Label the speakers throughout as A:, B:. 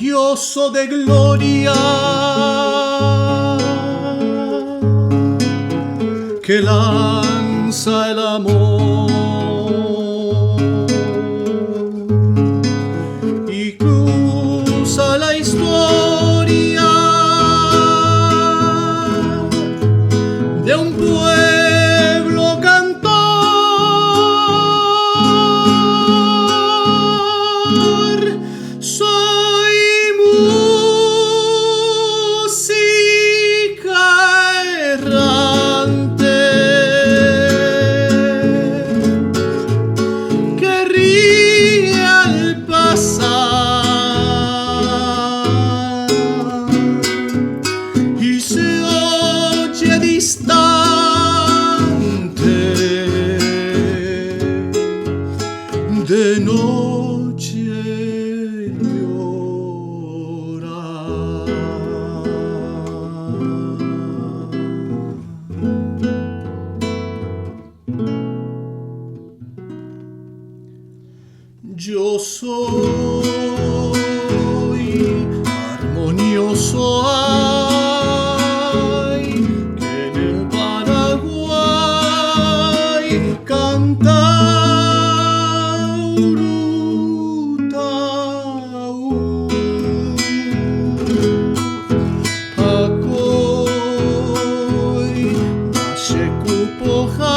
A: glorioso de gloria, que lanza el amor y cruza la historia de un pueblo cantor. Soy música errante que ríe al pasar y se oye distante de noche. Yo soy armonioso, ay, que en el Paraguay canta Urutaú. Akoy Ashekupoja.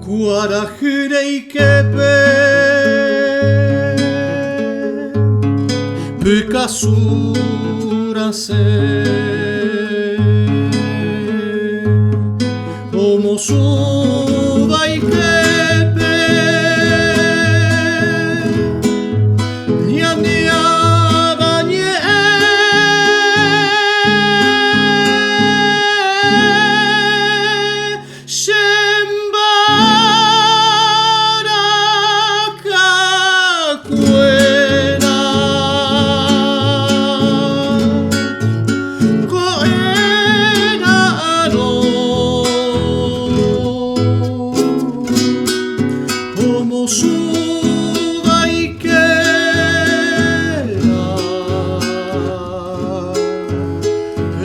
A: Guarajireikepe Pekasurase Omosubaikepe Ñaniabañe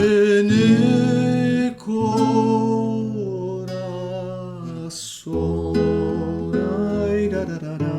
A: en el corazón. Ay, da, da, da, da.